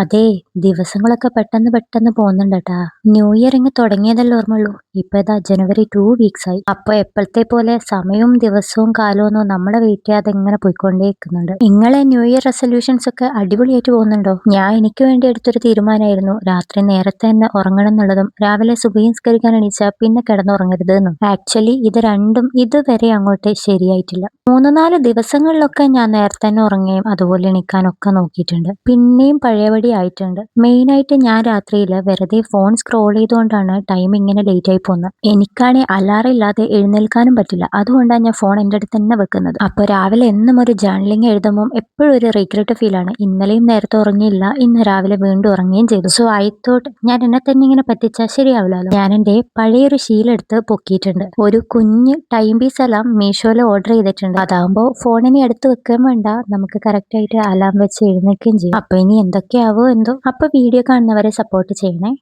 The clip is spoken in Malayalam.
അതെ, ദിവസങ്ങളൊക്കെ പെട്ടെന്ന് പെട്ടെന്ന് പോകുന്നുണ്ടട്ടാ. ന്യൂ ഇയർ ഇങ്ങ് തുടങ്ങിയതല്ലേ ഓർമ്മയുള്ളൂ. ഇപ്പൊ ഇതാ ജനുവരി 2 വീക്സ് ആയി. അപ്പൊ എപ്പോഴത്തെ പോലെ സമയവും ദിവസവും കാലവും ഒന്നും നമ്മളെ വെയിറ്റ് ചെയ്യാതെ ഇങ്ങനെ പോയിക്കൊണ്ടേയിരിക്കുന്നുണ്ട്. നിങ്ങളെ ന്യൂ ഇയർ റെസൊല്യൂഷൻസ് ഒക്കെ അടിപൊളിയായിട്ട് പോകുന്നുണ്ടോ? ഞാൻ എനിക്ക് വേണ്ടി എടുത്തൊരു തീരുമാനമായിരുന്നു രാത്രി നേരത്തെ തന്നെ ഉറങ്ങണം എന്നുള്ളതും രാവിലെ സുബഹി നിസ്കരിക്കാൻ എണീച്ചാ പിന്നെ കിടന്നുറങ്ങരുത് എന്നും. ആക്ച്വലി ഇത് രണ്ടും ഇതുവരെ അങ്ങോട്ട് ശരിയായിട്ടില്ല. 3-4 ദിവസങ്ങളിലൊക്കെ ഞാൻ നേരത്തെ തന്നെ ഉറങ്ങുകയും അതുപോലെ എണീക്കാനൊക്കെ നോക്കിയിട്ടുണ്ട്. പിന്നെയും പഴയപടി ആയിട്ടുണ്ട്. മെയിനായിട്ട് ഞാൻ രാത്രിയില് വെറുതെ ഫോൺ സ്ക്രോൾ ചെയ്തുകൊണ്ടാണ് ടൈം ഇങ്ങനെ ലേറ്റ് ആയി പോകുന്നത്. എനിക്കാണെ അലാറം ഇല്ലാതെ എഴുന്നേൽക്കാനും പറ്റില്ല. അതുകൊണ്ടാണ് ഞാൻ ഫോൺ എൻ്റെ അടുത്ത് തന്നെ വെക്കുന്നത്. അപ്പൊ രാവിലെ എന്നും ഒരു ജേർണലിംഗ് എഴുതുമ്പോൾ എപ്പോഴും ഒരു റിഗ്രറ്റ് ഫീൽ ആണ്. ഇന്നലെയും നേരത്തെ ഉറങ്ങിയില്ല, ഇന്ന് രാവിലെ വീണ്ടും ഉറങ്ങുകയും ചെയ്തു. സോ ഐ തോട്ട് ഞാൻ എന്നെ തന്നെ ഇങ്ങനെ പറ്റിച്ചാൽ ശരിയാവില്ലല്ലോ. ഞാൻ എൻ്റെ പഴയൊരു ശീലം എടുത്ത് പൊക്കിയിട്ടുണ്ട്. ഒരു കുഞ്ഞ് ടൈം പീസ് അലാം മീഷോയിൽ ഓർഡർ ചെയ്തിട്ടുണ്ട്. അതാകുമ്പോൾ ഫോണിനെ അടുത്ത് വെക്കുകയും വേണ്ട, നമുക്ക് കറക്റ്റ് ആയിട്ട് അലാം വെച്ച് എഴുന്നേൽക്കുകയും ചെയ്യും. അപ്പൊ ഇനി എന്തൊക്കെയാവോ എന്തോ. അപ്പൊ വീഡിയോ കാണുന്നവരെ സപ്പോർട്ട് ചെയ്യണേ.